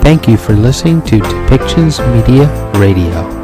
Thank you for listening to Depictions Media Radio.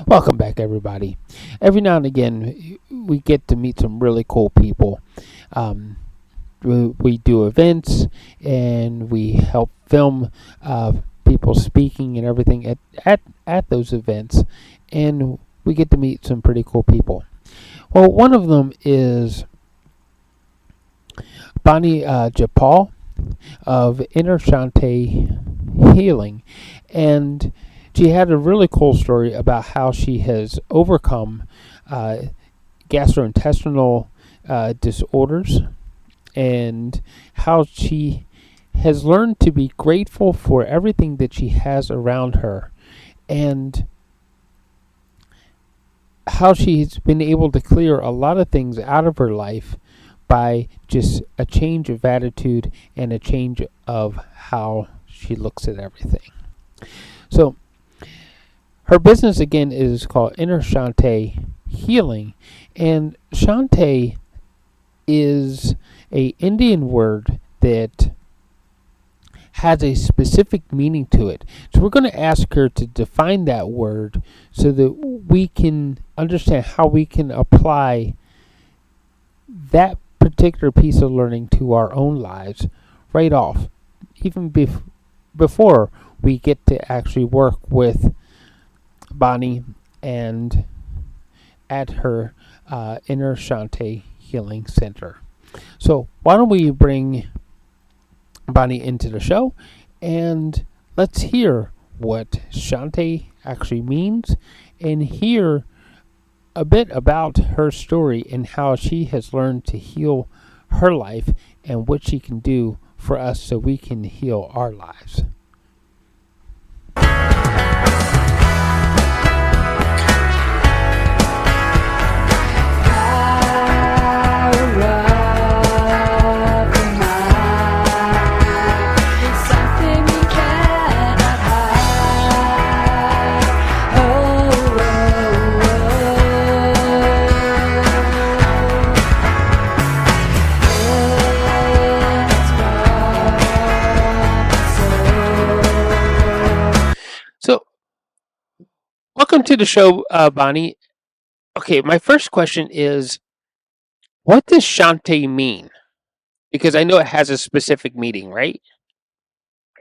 Welcome back, everybody. Every now and again, we get to meet some really cool people. We do events, and we help film people speaking and everything at those events, and we get to meet some pretty cool people. Well, one of them is Bonnie Japal of Inner Shanti Healing, and she had a really cool story about how she has overcome gastrointestinal disorders and how she has learned to be grateful for everything that she has around her, and how she's been able to clear a lot of things out of her life by just a change of attitude and a change of how she looks at everything. So her business, again, is called Inner Shanti Healing, and Shanti is a Indian word that has a specific meaning to it. So we're going to ask her to define that word so that we can understand how we can apply that particular piece of learning to our own lives right off, even before we get to actually work with Bonnie and at her Inner Shanti Healing Center. So why don't we bring Bonnie into the show, and let's hear what Shanti actually means and hear a bit about her story and how she has learned to heal her life and what she can do for us so we can heal our lives. So, welcome to the show, Bonnie. Okay, my first question is, what does Shanti mean? Because I know it has a specific meaning, right?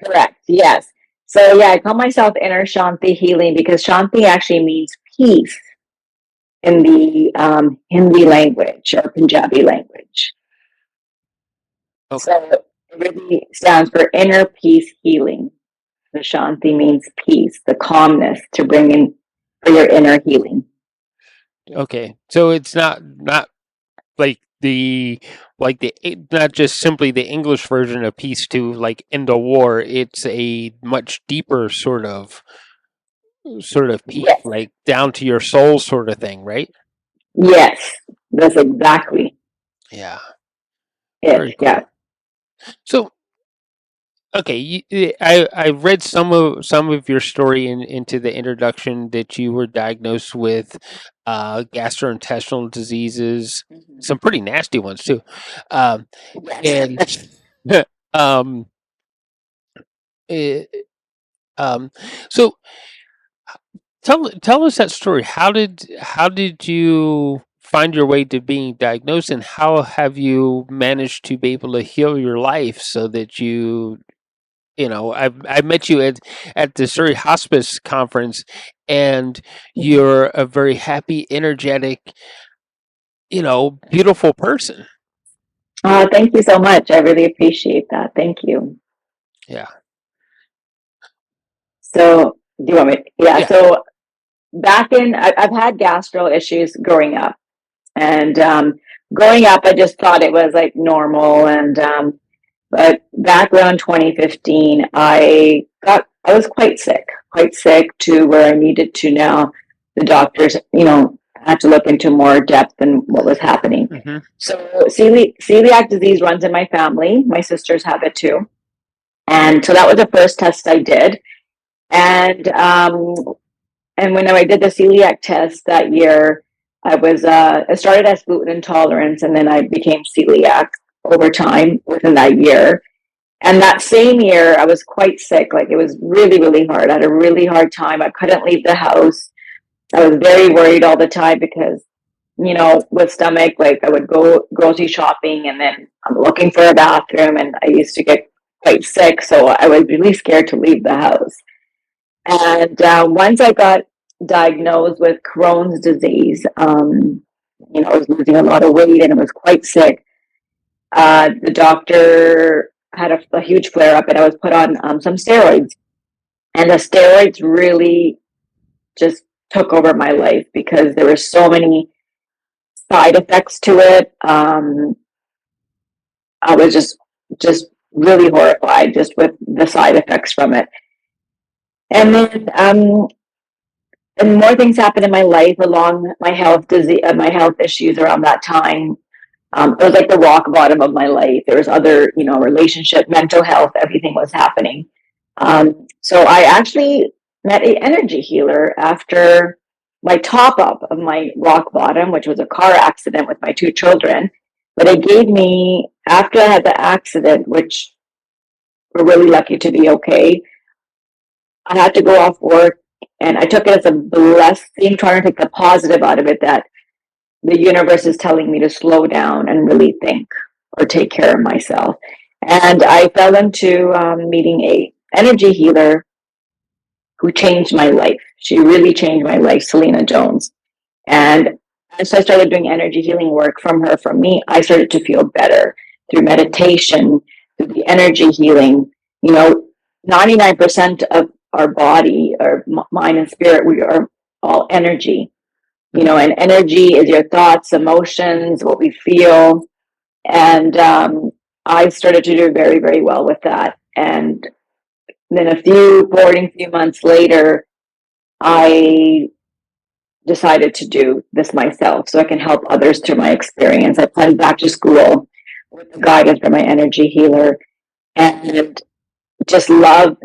Correct, yes. So, I call myself Inner Shanti Healing because Shanti actually means peace in the Hindi language or Punjabi language. Okay. So, it really stands for Inner Peace Healing. The Shanti means peace, the calmness to bring in for your inner healing. Okay, so it's not like not just simply the English version of peace to like end a war. It's a much deeper sort of peace, yes, like down to your soul sort of thing, right? Yes, that's exactly. Yeah. Very cool. Yeah. So Okay, I read some of your story into the introduction that you were diagnosed with gastrointestinal diseases, Mhm. some pretty nasty ones too, um, Yes. and um, eh, um, so tell us that story. How did you find your way to being diagnosed, and how have you managed to be able to heal your life so that I met you at the Surrey Hospice Conference, and Mhm. you're a very happy, energetic, beautiful person. Thank you so much. I really appreciate that. Thank you. Yeah, So, do you want me? Yeah. yeah. So, I've had gastro issues growing up. And growing up, I just thought it was like normal. And but back around 2015, I was quite sick to where I needed to now. The doctors, had to look into more depth in what was happening. Hmm. So celiac disease runs in my family. My sisters have it too, and so that was the first test I did. And and when I did the celiac test that year, I started as gluten intolerance, and then I became celiac over time within that year. And that same year, I was quite sick. Like it was really, really hard. I had a really hard time. I couldn't leave the house. I was very worried all the time because, with stomach, like I would go grocery shopping and then I'm looking for a bathroom, and I used to get quite sick. So I was really scared to leave the house. And once I got diagnosed with Crohn's disease, I was losing a lot of weight and I was quite sick. The doctor had a huge flare up, and I was put on some steroids. And the steroids really just took over my life because there were so many side effects to it. I was just really horrified just with the side effects from it. And then and more things happened in my life along my health issues around that time. It was like the rock bottom of my life. There was other, relationship, mental health, everything was happening. So I actually met an energy healer after my top up of my rock bottom, which was a car accident with my two children. But it gave me, after I had the accident, which we're really lucky to be okay, I had to go off work, and I took it as a blessing, trying to take the positive out of it, that the universe is telling me to slow down and really think or take care of myself. And I fell into meeting a energy healer who changed my life. She really changed my life, Selena Jones. And as I started doing energy healing work from me, I started to feel better through meditation, through the energy healing. You know, 99% of our body, our mind and spirit, we are all energy. And energy is your thoughts, emotions, what we feel. And I started to do very, very well with that. And then a few boarding few months later, I decided to do this myself so I can help others through my experience. I planned back to school with the guidance from my energy healer, and just love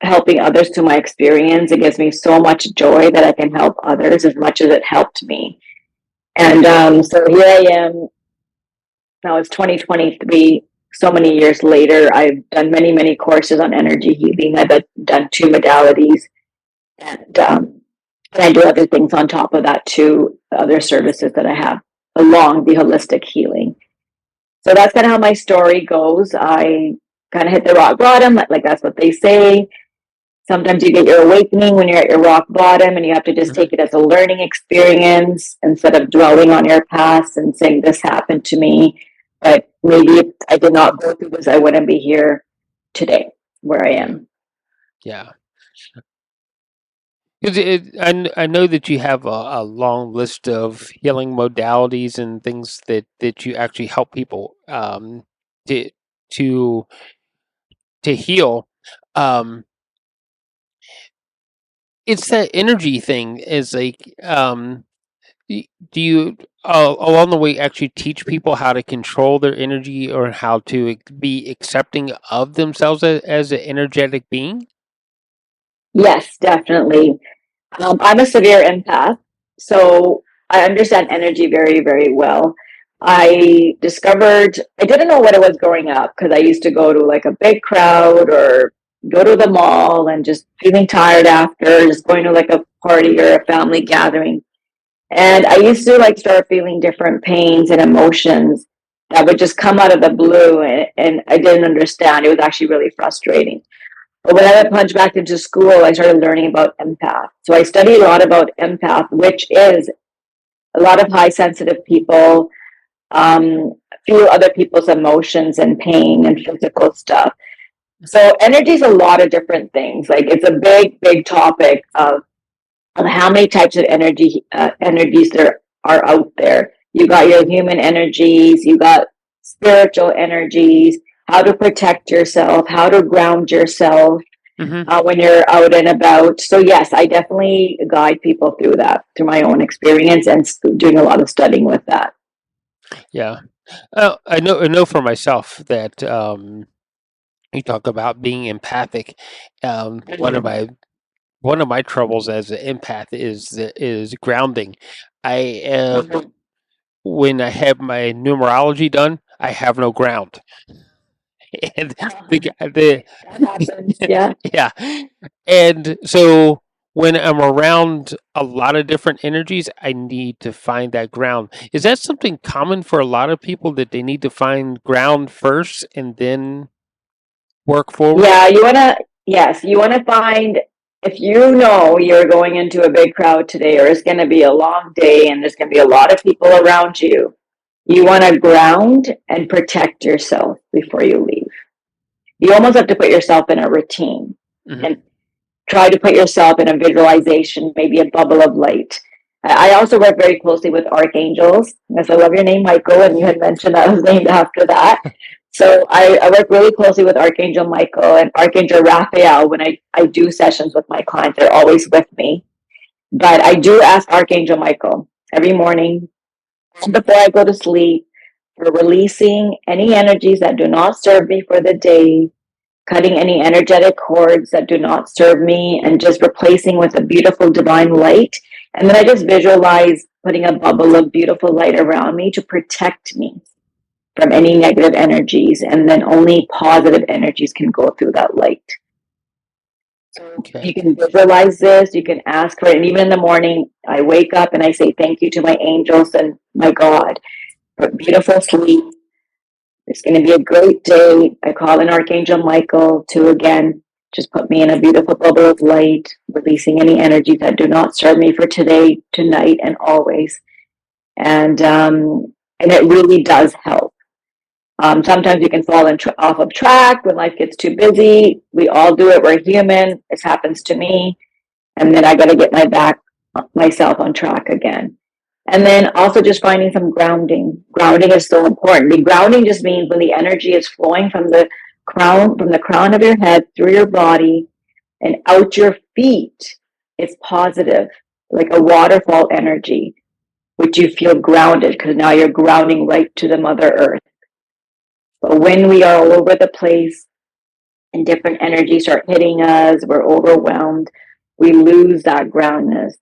helping others through my experience. It gives me so much joy that I can help others as much as it helped me. And so here I am. Now it's 2023. So many years later, I've done many, many courses on energy healing. I've done two modalities, and I do other things on top of that too, other services that I have along the holistic healing. So that's kind of how my story goes. I kind of hit the rock bottom, like that's what they say. Sometimes you get your awakening when you're at your rock bottom, and you have to just Hmm. take it as a learning experience instead of dwelling on your past and saying, this happened to me. But maybe if I did not go through this, I wouldn't be here today where I Yeah, am. yeah. 'Cause I know that you have a long list of healing modalities and things that you actually help people to to to heal. Um, it's that energy thing is like Do you along the way actually teach people how to control their energy or how to be accepting of themselves as an energetic being? Yes, definitely. I'm a severe empath, so I understand energy very, very well. I discovered I didn't know what it was growing up because I used to go to like a big crowd or go to the mall and just feeling tired after, just going to like a party or a family gathering. And I used to like start feeling different pains and emotions that would just come out of the blue, and I didn't understand. It was actually really frustrating. But when I plunged back into school, I started learning about empath. So I studied a lot about empath, which is a lot of high sensitive people um, feel other people's emotions and pain and physical stuff. So energy is a lot of different things. Like it's a big, big topic of how many types of energies there are out there. You got your human energies, you got spiritual energies, how to protect yourself, how to ground yourself Hmm. when you're out and about. So yes, I definitely guide people through that, through my own experience and doing a lot of studying with that. Yeah. I know for myself that you talk about being empathic. One of Mhm. my troubles as an empath is grounding. I When I have my numerology done, I have no ground, and the That happens. Yeah. yeah, and so when I'm around a lot of different energies, I need to find that ground. Is that something common for a lot of people that they need to find ground first and then work forward? Yeah, yes, you want to find, if you know you're going into a big crowd today or it's going to be a long day and there's going to be a lot of people around you, you want to ground and protect yourself before you leave. You almost have to put yourself in a routine Hmm. and try to put yourself in a visualization, maybe a bubble of light. I also work very closely with archangels. Yes, I love your name, Michael, and you had mentioned that I was named after that. So I work really closely with Archangel Michael and Archangel Raphael when I do sessions with my clients. They're always with me. But I do ask Archangel Michael every morning before I go to sleep for releasing any energies that do not serve me for the day, cutting any energetic cords that do not serve me, and just replacing with a beautiful divine light. And then I just visualize putting a bubble of beautiful light around me to protect me from any negative energies. And then only positive energies can go through that light. So Okay. you can visualize this, you can ask for it. And even in the morning, I wake up and I say thank you to my angels and my God for beautiful sleep. It's going to be a great day. I call in Archangel Michael to again just put me in a beautiful bubble of light, releasing any energies that do not serve me for today, tonight, and always. And it really does help. Sometimes you can fall off of track when life gets too busy. We all do it. We're human. This happens to me, and then I got to get myself on track again. And then also just finding some grounding. Grounding is so important. The grounding just means when the energy is flowing from the crown of your head through your body and out your feet, it's positive, like a waterfall energy, which you feel grounded because now you're grounding right to the Mother Earth. But when we are all over the place and different energies start hitting us, we're overwhelmed, we lose that groundness.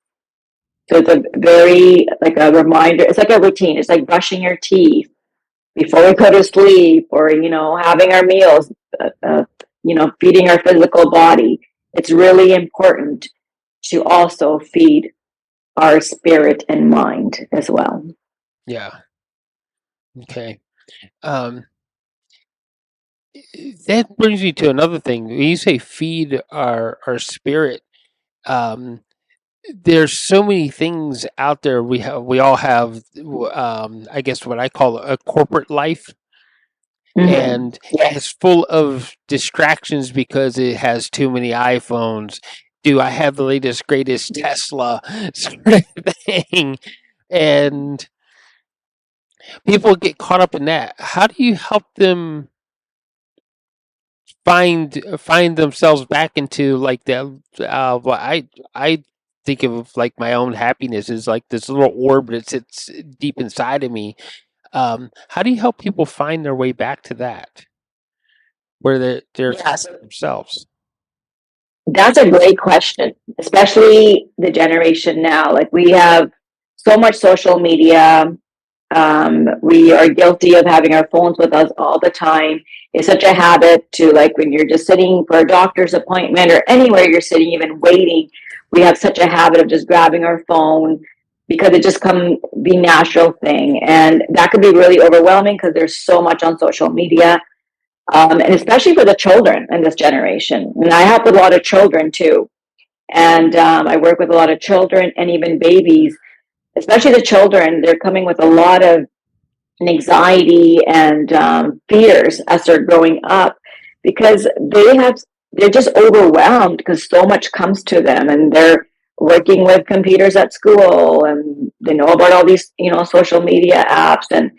So it's a very like a reminder. It's like a routine. It's like brushing your teeth before we go to sleep, or having our meals. Feeding our physical body. It's really important to also feed our spirit and mind as well. Yeah. Okay. Um, that brings me to another thing. When you say feed our spirit, um, there's so many things out there. We all have, I guess what I call a corporate life, Mm-hmm. and Yes. it's full of distractions because it has too many iPhones. Do I have the latest greatest Tesla sort of thing? And people get caught up in that. How do you help them find themselves back into like the what I think of like my own happiness as like this little orb that sits deep inside of me. How do you help people find their way back to that, where they're Yeah, so themselves? that's a great question, especially the generation now. Like we have so much social media. We are guilty of having our phones with us all the time. It's such a habit to, like, when you're just sitting for a doctor's appointment or anywhere you're sitting, even waiting, we have such a habit of just grabbing our phone because it just come the natural thing. And that could be really overwhelming because there's so much on social media. And especially for the children in this generation. And I help with a lot of children too. And I work with a lot of children and even babies, especially the children. They're coming with a lot of anxiety and fears as they're growing up because they're just overwhelmed because so much comes to them, and they're working with computers at school, and they know about all these social media apps, and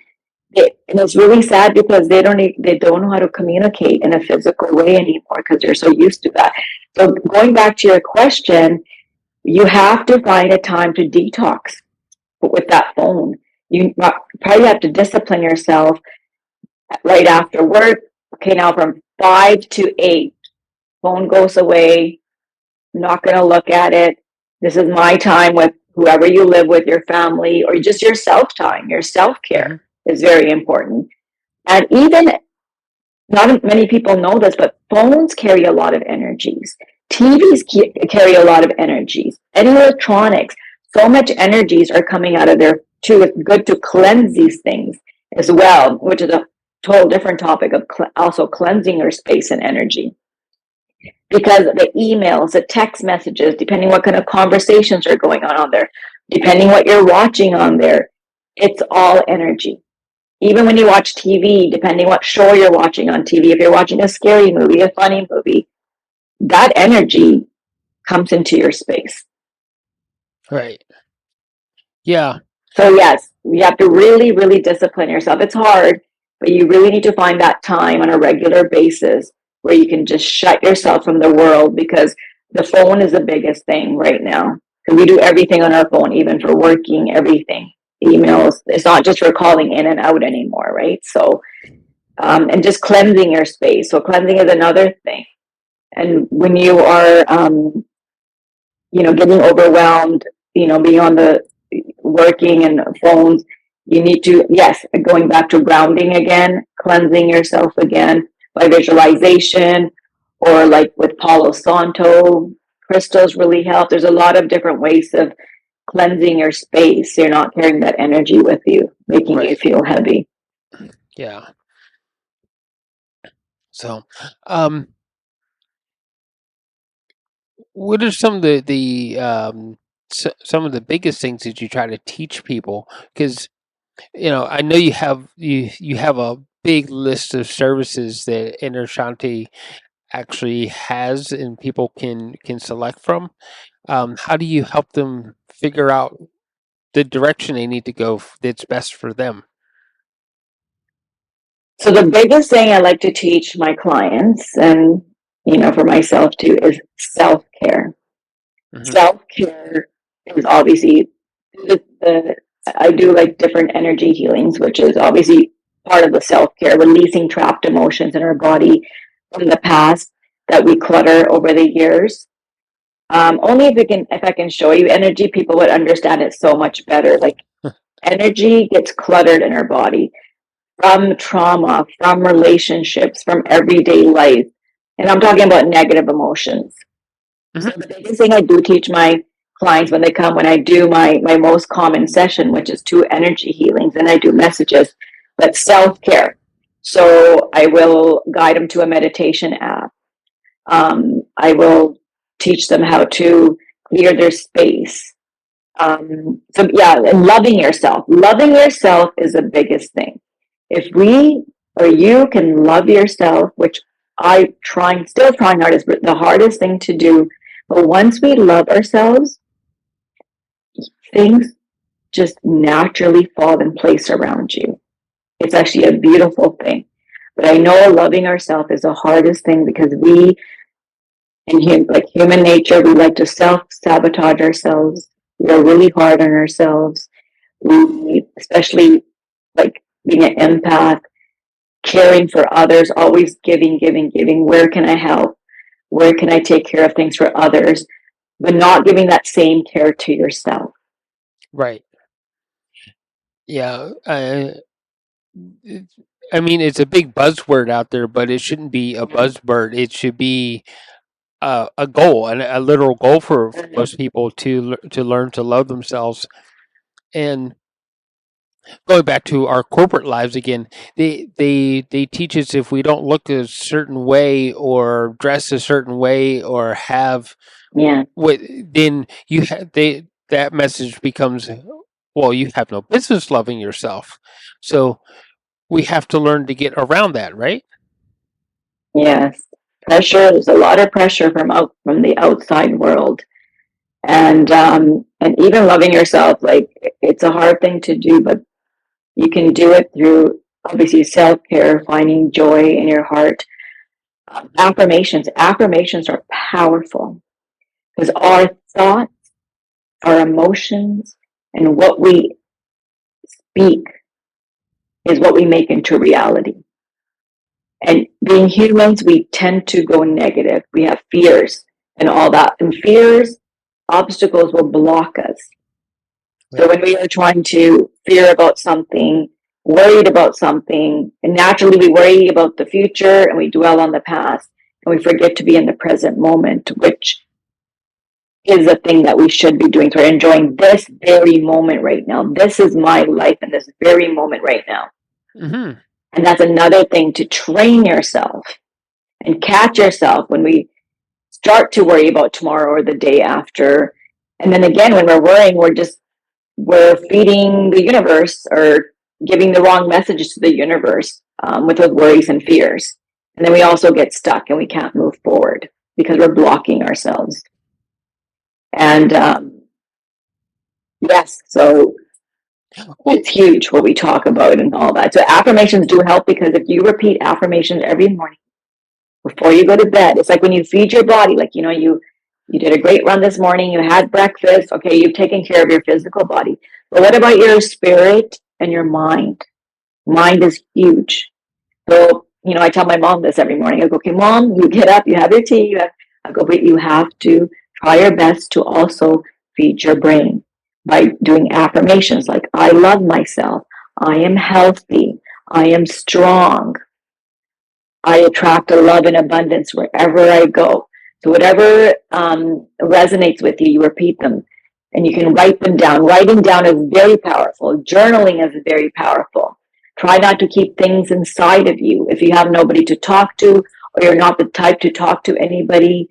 it's really sad because they don't know how to communicate in a physical way anymore because they're so used to that. So going back to your question, you have to find a time to detox with that phone. You probably have to discipline yourself right after work. Okay, now from 5 to 8, phone goes away. I'm not going to look at it. This is my time with whoever you live with, your family, or just your self time. Your self Mm-hmm. care is very important. And even not many people know this, but phones carry a lot of energies. TVs carry a lot of energies. And electronics, so much energies are coming out of there too. It's good to cleanse these things as well, which is a total different topic of also cleansing your space and energy. Because the emails, the text messages, depending what kind of conversations are going on there, depending what you're watching on there, it's all energy. Even when you watch TV, depending what show you're watching on TV, if you're watching a scary movie, a funny movie, that energy comes into your space. Right. Yeah. So yes, you have to really, really discipline yourself. It's hard, but you really need to find that time on a regular basis where you can just shut yourself from the world, because the phone is the biggest thing right now. Because we do everything on our phone, even for working, everything. Emails. It's not just for calling in and out anymore, right? So and just cleansing your space. So cleansing is another thing. And when you are, getting overwhelmed, being on the working and phones, you need to, yes, going back to grounding again, cleansing yourself again by visualization, or like with Palo Santo, crystals really help. There's a lot of different ways of cleansing your space. So you're not carrying that energy with you, making you Right. feel heavy. Yeah. So, um, what are some of some of the biggest things that you try to teach people? Because I know you have a big list of services that Inner Shanti actually has, and people can select from. How do you help them figure out the direction they need to go that's best for them? So the biggest thing I like to teach my clients, and for myself too, is self-care. Hmm. Self-care is obviously the I do like different energy healings, which is obviously part of the self-care, releasing trapped emotions in our body from the past that we clutter over the years. Only if I can show you energy, people would understand it so much better. Like, energy gets cluttered in our body from trauma, from relationships, from everyday life. And I'm talking about negative emotions. So Hmm. the biggest thing I do teach my clients when they come, when I do my most common session, which is 2 energy healings, and I do messages, but self-care. So I will guide them to a meditation app. I will teach them how to clear their space. So yeah, and loving yourself. Loving yourself is the biggest thing. If we or you can love yourself, which still trying hard, is the hardest thing to do. But once we love ourselves, things just naturally fall in place around you. It's actually a beautiful thing. But I know loving ourselves is the hardest thing because we like human nature, we like to self-sabotage ourselves. We are really hard on ourselves. We, especially like being an empath, caring for others, always giving, giving, giving. Where can I help? Where can I take care of things for others? But not giving that same care to yourself. Right. Yeah. I mean, it's a big buzzword out there, but it shouldn't be a buzzword. It should be a goal, a literal goal for most people to learn to love themselves. And going back to our corporate lives again, they teach us if we don't look a certain way or dress a certain way or have Yeah. what, then that message becomes, well, you have no business loving yourself. So we have to learn to get around that, right? Yes. Pressure. There's a lot of pressure from the outside world, and even loving yourself. Like it's a hard thing to do, but you can do it through obviously self care, finding joy in your heart. Affirmations. Affirmations are powerful because our thoughts, our emotions, and what we speak is what we make into reality. And being humans, we tend to go negative. We have fears and all that. And fears, obstacles will block us. So Right. when we are trying to fear about something, worried about something, and naturally we worry about the future and we dwell on the past and we forget to be in the present moment, which is a thing that we should be doing. So we're enjoying this very moment right now. This is my life in this very moment right now. Mm-hmm. And that's another thing to train yourself and catch yourself when we start to worry about tomorrow or the day after. And then again, when we're worrying, we're feeding the universe or giving the wrong messages to the universe with those worries and fears. And then we also get stuck and we can't move forward because we're blocking ourselves. And yes, so Well, it's huge what we talk about and all that. So affirmations do help because if you repeat affirmations every morning before you go to bed, it's like when you feed your body, like, you did a great run this morning, you had breakfast, okay, you've taken care of your physical body. But what about your spirit and your mind? Mind is huge. So, I tell my mom this every morning. I go, okay, mom, you get up, you have your tea, I go, but you have to try your best to also feed your brain by doing affirmations like, I love myself, I am healthy, I am strong, I attract a love and abundance wherever I go. So whatever resonates with you, you repeat them and you can write them down. Writing down is very powerful. Journaling is very powerful. Try not to keep things inside of you. If you have nobody to talk to or you're not the type to talk to anybody,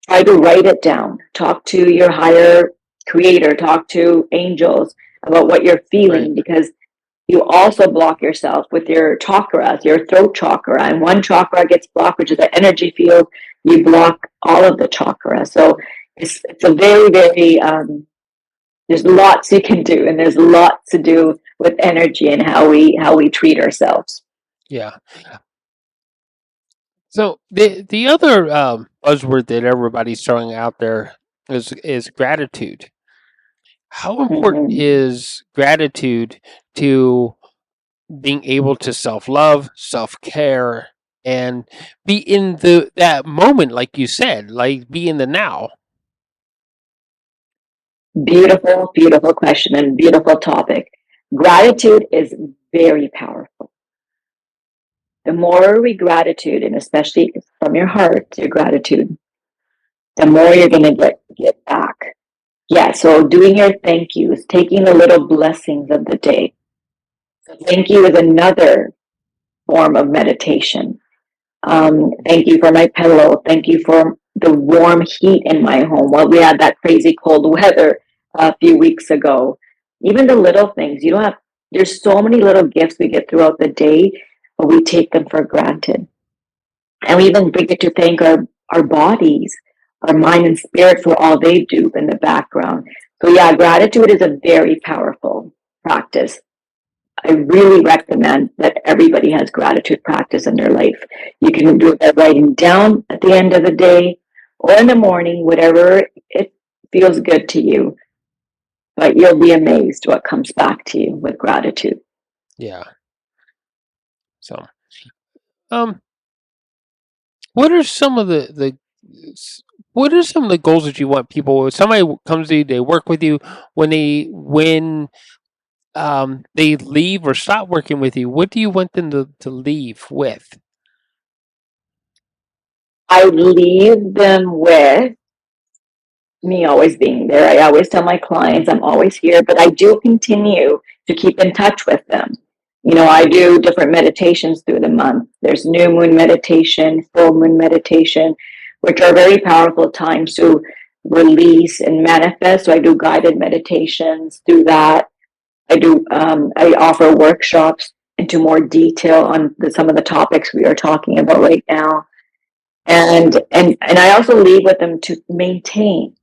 try to write it down. Talk to your higher creator, talk to angels about what you're right. feeling because you also block yourself with your chakras, your throat chakra, and one chakra gets blocked, which is the energy field. You block all of the chakras. So it's a very, very, there's lots you can do, and there's lots to do with energy and how we treat ourselves. Yeah. So the other buzzword that everybody's throwing out there is gratitude. How important Mm-hmm. is gratitude to being able to self love, self care, and be in that moment, like you said, like be in the now? Beautiful, beautiful question and beautiful topic. Gratitude is very powerful. The more we gratitude, and especially from your heart, your gratitude, the more you're going to get back. Yeah, so doing your thank yous, taking the little blessings of the day. So thank you is another form of meditation. Thank you for my pillow. Thank you for the warm heat in my home. Well, we had that crazy cold weather a few weeks ago. Even the little things, there's so many little gifts we get throughout the day, but we take them for granted. And we even forget to thank our bodies, our mind and spirit for all they do in the background. So yeah, gratitude is a very powerful practice. I really recommend that everybody has gratitude practice in their life. You can do it by writing down at the end of the day, or in the morning, whatever it feels good to you. But you'll be amazed what comes back to you with gratitude. Yeah. So, um, what are some of what are some of the goals that you want people? If somebody comes to you, they work with you. When they leave or stop working with you, what do you want them to leave with? I leave them with me always being there. I always tell my clients I'm always here, but I do continue to keep in touch with them. I do different meditations through the month. There's new moon meditation, full moon meditation, which are very powerful times to release and manifest. So I do guided meditations through that. I offer workshops into more detail on some of the topics we are talking about right now. And I also leave with them to maintain.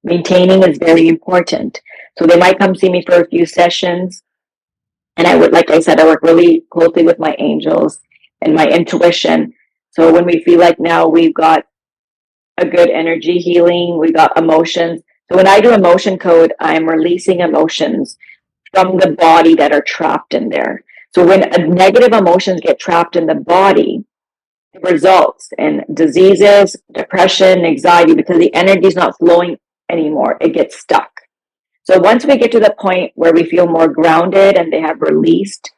Maintaining is very important. So they might come see me for a few sessions. And like I said, I work really closely with my angels and my intuition. So when we feel like now we've got a good energy healing, we got emotions. So when I do emotion code, I'm releasing emotions from the body that are trapped in there. So when negative emotions get trapped in the body, it results in diseases, depression, anxiety, because the energy is not flowing anymore. It gets stuck. So once we get to the point where we feel more grounded and they have released,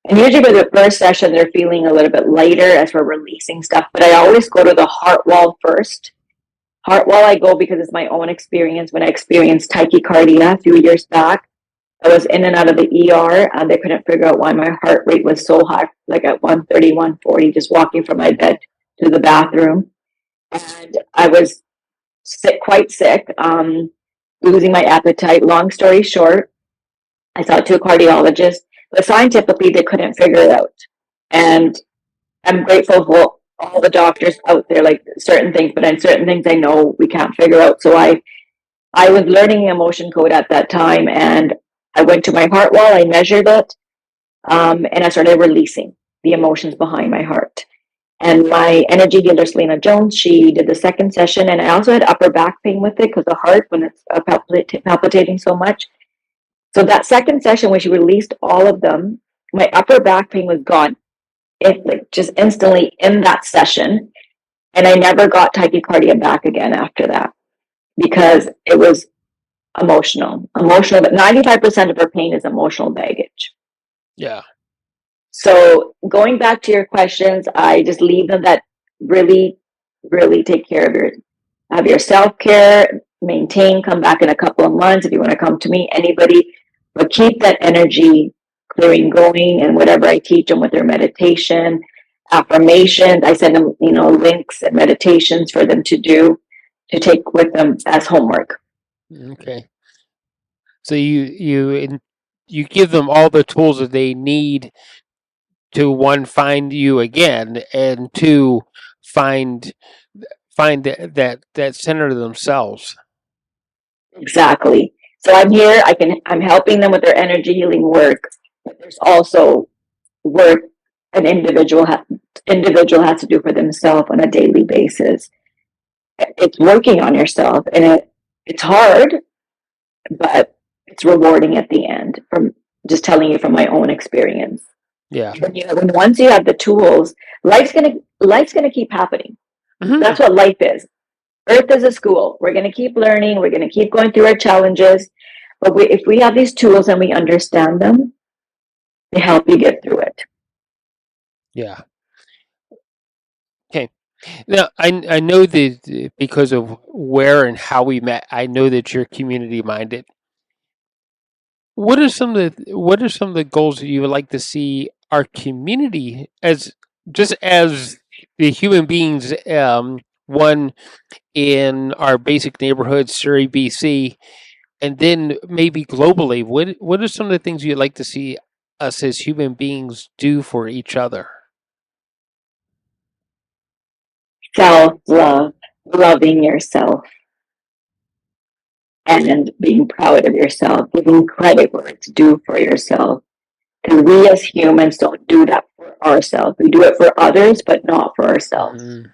and usually by the first session, they're feeling a little bit lighter as we're releasing stuff, but I always go to the heart wall first. Heart wall, I go because it's my own experience. When I experienced tachycardia a few years back, I was in and out of the ER, and they couldn't figure out why my heart rate was so high, like at 130, 140, just walking from my bed to the bathroom. And I was sick, quite sick, losing my appetite. Long story short, I saw two cardiologists, but scientifically they couldn't figure it out. And I'm grateful for all the doctors out there, like certain things, but in certain things I know we can't figure out. So I was learning emotion code at that time, and I went to my heart wall, I measured it, and I started releasing the emotions behind my heart. And my energy healer, Selena Jones, she did the second session, and I also had upper back pain with it because the heart, when it's palpitating so much. So that second session, when she released all of them, my upper back pain was gone. It like just instantly in that session, and I never got tachycardia back again after that because it was emotional. But 95% of her pain is emotional baggage. Yeah. So going back to your questions, I just leave them that really, really take care of your self care, maintain, come back in a couple of months if you want to come to me, anybody, but keep that energy clearing going, and whatever I teach them with their meditation, affirmations, I send them, links and meditations for them to do to take with them as homework. Okay. So you give them all the tools that they need to, one, find you again, and two, find that center themselves. Exactly. So I'm here. I'm helping them with their energy healing work. But there's also work an individual has to do for themselves on a daily basis. It's working on yourself, and it's hard, but it's rewarding at the end. From just telling you from my own experience. Yeah. When once you have the tools, life's gonna keep happening. Mm-hmm. That's what life is. Earth is a school. We're gonna keep learning. We're gonna keep going through our challenges. But if we have these tools and we understand them, they help you get through it. Yeah. Okay. Now I know that because of where and how we met, I know that you're community minded. What are some of the goals that you would like to see our community as, just as the human beings, one in our basic neighborhood, Surrey, BC, and then maybe globally? What are some of the things you'd like to see us as human beings do for each other? Self-love, loving yourself, and being proud of yourself, giving credit where it's due for yourself. Because we as humans don't do that for ourselves. We do it for others, but not for ourselves. Mm-hmm.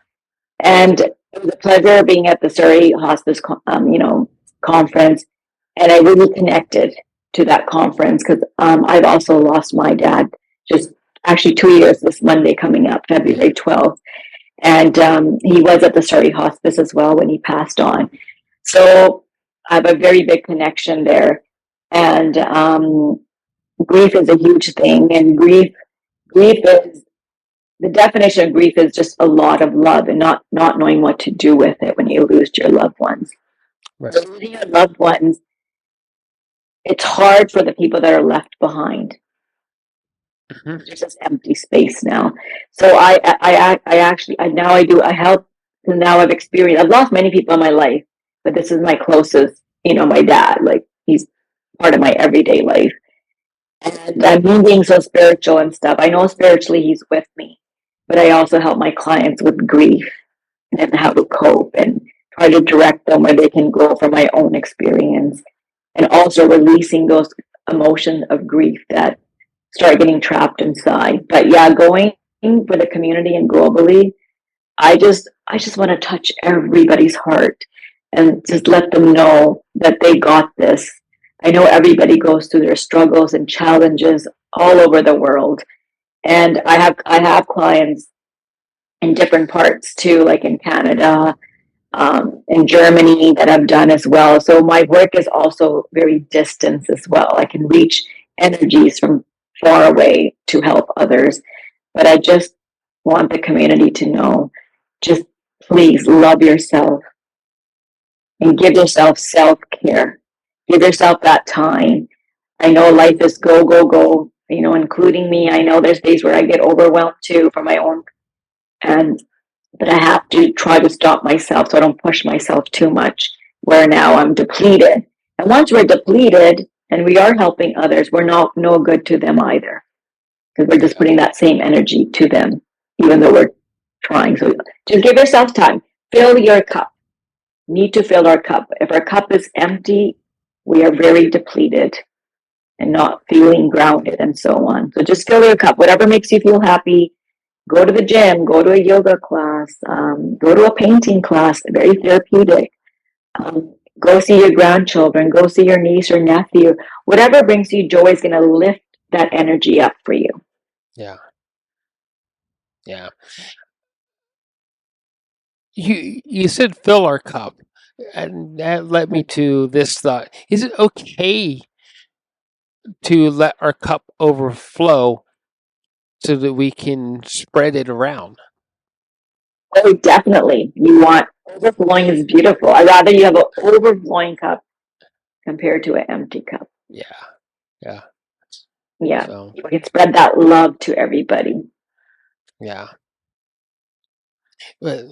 And It was a pleasure being at the Surrey Hospice, conference, and I really connected to that conference because I've also lost my dad just actually 2 years this Monday coming up, February 12th. And he was at the Surrey Hospice as well when he passed on. So I have a very big connection there. And grief is a huge thing. And grief is the definition of grief is just a lot of love and not knowing what to do with it when you lose your loved ones. Right. So losing your loved ones, it's hard for the people that are left behind. Mm-hmm. There's this empty space now. So I actually now I help. Now I've lost many people in my life, but this is my closest. My dad. Like he's part of my everyday life, and me being so spiritual and stuff. I know spiritually he's with me, but I also help my clients with grief and how to cope and try to direct them where they can grow from my own experience, and also releasing those emotions of grief that start getting trapped inside. But yeah, going for the community and globally, I just want to touch everybody's heart and just let them know that they got this. I know everybody goes through their struggles and challenges all over the world. And I have clients in different parts too, like in Canada, in Germany that I've done as well. So my work is also very distant as well. I can reach energies from far away to help others. But I just want the community to know, just please love yourself and give yourself self-care. Give yourself that time. I know life is go, go, go, including me. I know there's days where I get overwhelmed too for my own, and but I have to try to stop myself so I don't push myself too much where now I'm depleted. And once we're depleted and we are helping others, we're not no good to them either because we're just putting that same energy to them, even though we're trying. So just give yourself time. Fill your cup. Need to fill our cup. If our cup is empty, we are very depleted and not feeling grounded and so on. So just fill your cup. Whatever makes you feel happy. Go to the gym, go to a yoga class, go to a painting class, very therapeutic. Go see your grandchildren, go see your niece or nephew. Whatever brings you joy is going to lift that energy up for you. Yeah. Yeah. You said fill our cup, and that led me to this thought: is it okay to let our cup overflow so that we can spread it around? Oh, definitely. You want overflowing is beautiful. I'd rather you have an overflowing cup compared to an empty cup. Yeah. Yeah. Yeah. So You can spread that love to everybody. yeah. But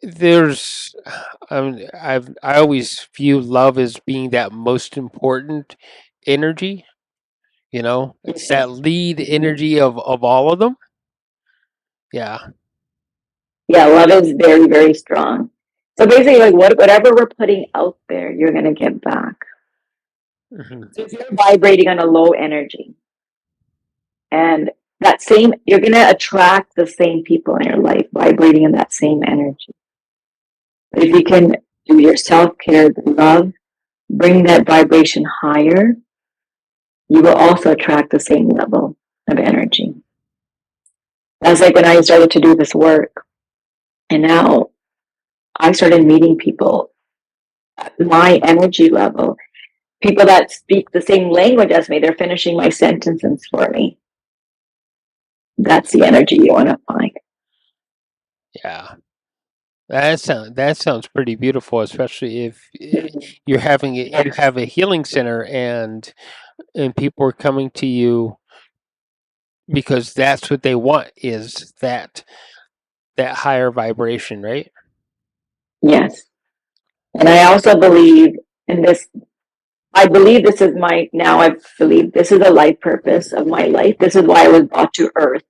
there's I always view love as being that most important energy. It's that lead energy of all of them. Yeah. Yeah, love is very, very strong. So basically, like whatever we're putting out there, you're gonna get back. Hmm. So if you're vibrating on a low energy, and you're gonna attract the same people in your life vibrating in that same energy. But if you can do your self care, love, bring that vibration higher, you will also attract the same level of energy. That's like when I started to do this work, and now I started meeting people at my energy level, people that speak the same language as me. They're finishing my sentences for me. That's the energy you want to find. Yeah. That sounds pretty beautiful, especially if you have a healing center and people are coming to you because that's what they want is that higher vibration, right? Yes. And I also believe in this. I believe this is I believe this is the life purpose of my life. This is why I was brought to earth,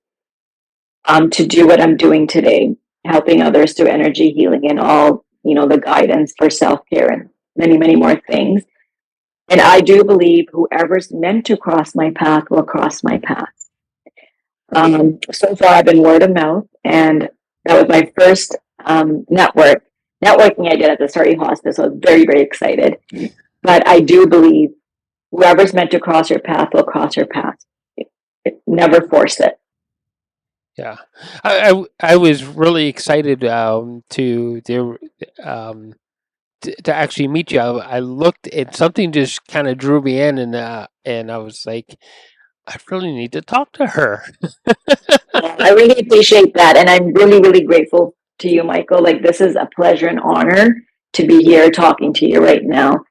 to do what I'm doing today, helping others through energy healing and all, the guidance for self care and many, many more things. And I do believe whoever's meant to cross my path will cross my path. So far, I've been word of mouth, and That was my first networking I did at the Surrey Hospice. So I was very, very excited. But I do believe whoever's meant to cross your path will cross your path. Never force it. Yeah, I was really excited to actually meet you. I looked and something just kind of drew me in, and I was like, I really need to talk to her. I really appreciate that. And I'm really, really grateful to you, Michael. Like, this is a pleasure and honor to be here talking to you right now.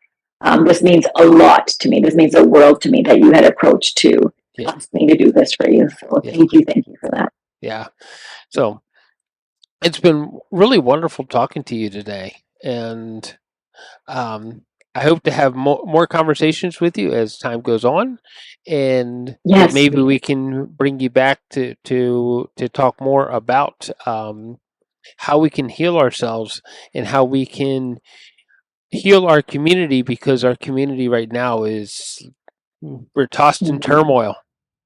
This means a lot to me. This means the world to me that you had approached to ask me to do this for you. So thank you for that. Yeah. So it's been really wonderful talking to you today, and I hope to have more conversations with you as time goes on, and Yes. maybe we can bring you back to talk more about how we can heal ourselves and how we can heal our community, because our community right now we're tossed in turmoil,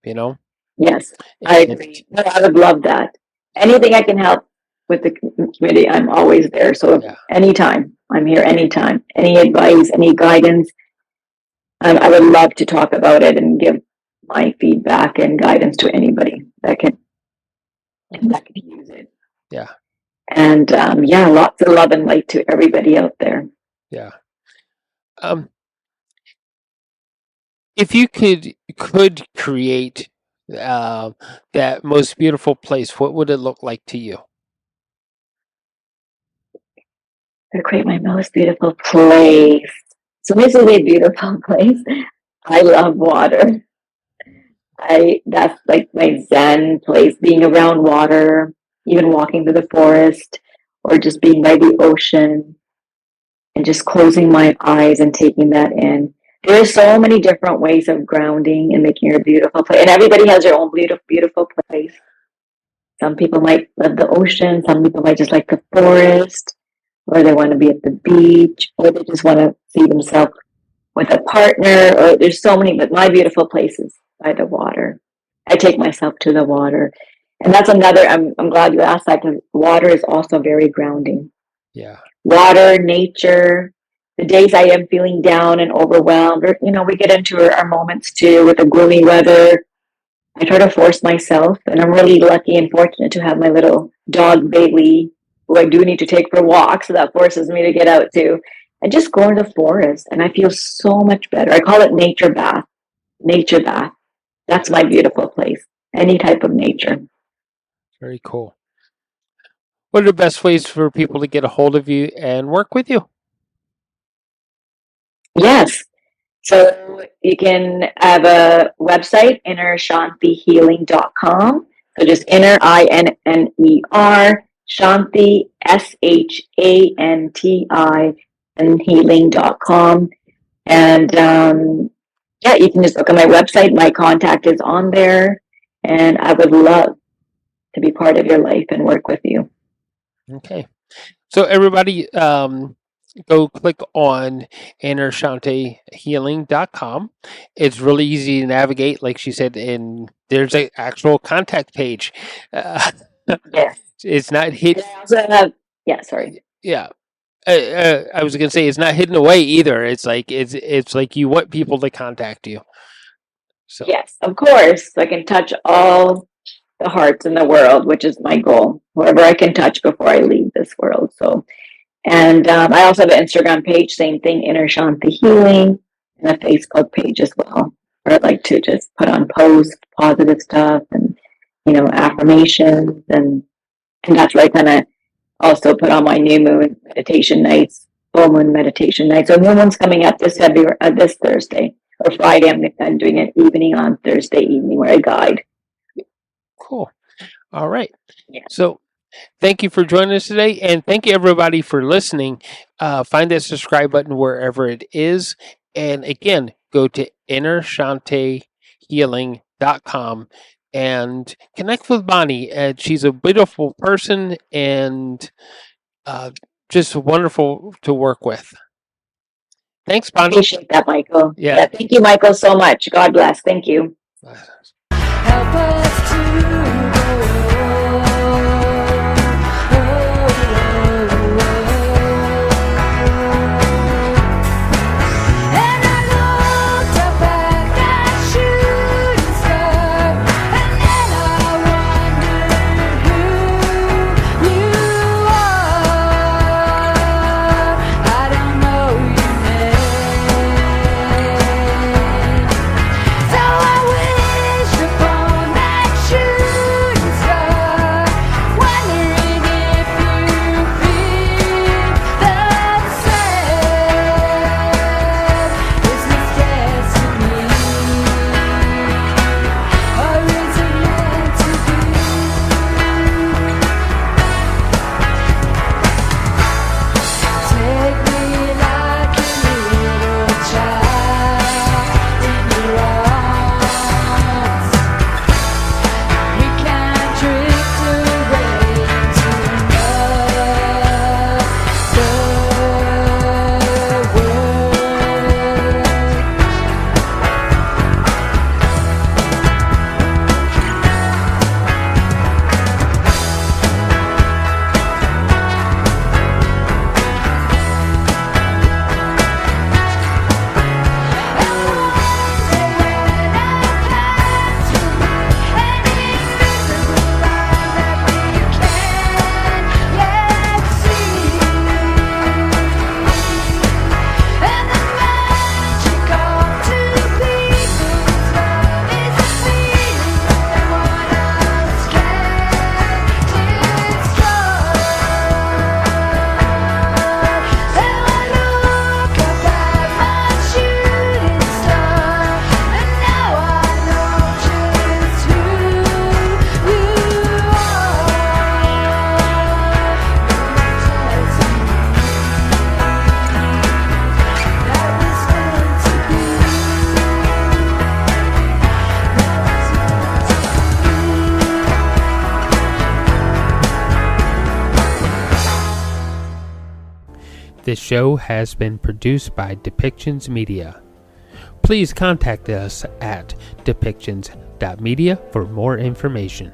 you know. Yes, I agree. No, I would love that. Anything I can help with the community, I'm always there. So anytime, I'm here anytime. Any advice, any guidance, I would love to talk about it and give my feedback and guidance to anybody that can use it. Yeah. And lots of love and light to everybody out there. Yeah. If you could create that most beautiful place, what would it look like to you? To create my most beautiful place. So this is a beautiful place. I love water. That's like my zen place, being around water, even walking through the forest or just being by the ocean and just closing my eyes and taking that in. There are so many different ways of grounding and making a beautiful place. And everybody has their own beautiful place. Some people might love the ocean, some people might just like the forest, or they want to be at the beach, or they just want to see themselves with a partner, or there's so many, but my beautiful place is by the water. I take myself to the water. And that's another, I'm glad you asked that, because water is also very grounding. Yeah. Water, nature, the days I am feeling down and overwhelmed, or, we get into our moments too with the gloomy weather. I try to force myself, and I'm really lucky and fortunate to have my little dog, Bailey, who I do need to take for walks, so that forces me to get out too. And just go into the forest, and I feel so much better. I call it nature bath. Nature bath. That's my beautiful place. Any type of nature. Very cool. What are the best ways for people to get a hold of you and work with you? Yes. So you can have a website, innershantihealing.com. So just inner, INNER, Shanti, SHANTI, and healing.com. And you can just look at my website. My contact is on there. And I would love to be part of your life and work with you. Okay. So everybody, go click on innershantihealing.com. It's really easy to navigate, like she said, and there's an actual contact page. Yes. It's not hidden. Sorry. Yeah. I was gonna say it's not hidden away either. It's like you want people to contact you. So yes, of course, I can touch all the hearts in the world, which is my goal. Whoever I can touch before I leave this world. So, and I also have an Instagram page, same thing, Inner Shanti Healing, and a Facebook page as well, where I like to just put on posts, positive stuff, and affirmations, and that's where I kind of also put on my new moon meditation nights, full moon meditation nights. So new moon's coming up this Thursday or Friday. I'm doing an evening on Thursday evening where I guide. Cool. All right. Yeah. So thank you for joining us today, and thank you everybody for listening. Find that subscribe button wherever it is, and again, go to innershantihealing.com and connect with Bonnie. She's a beautiful person and just wonderful to work with. Thanks, Bonnie. I appreciate that, Michael. Yeah. Thank you, Michael, so much. God bless. Thank you. Help us to go. This show has been produced by Depictions Media. Please contact us at depictions.media for more information.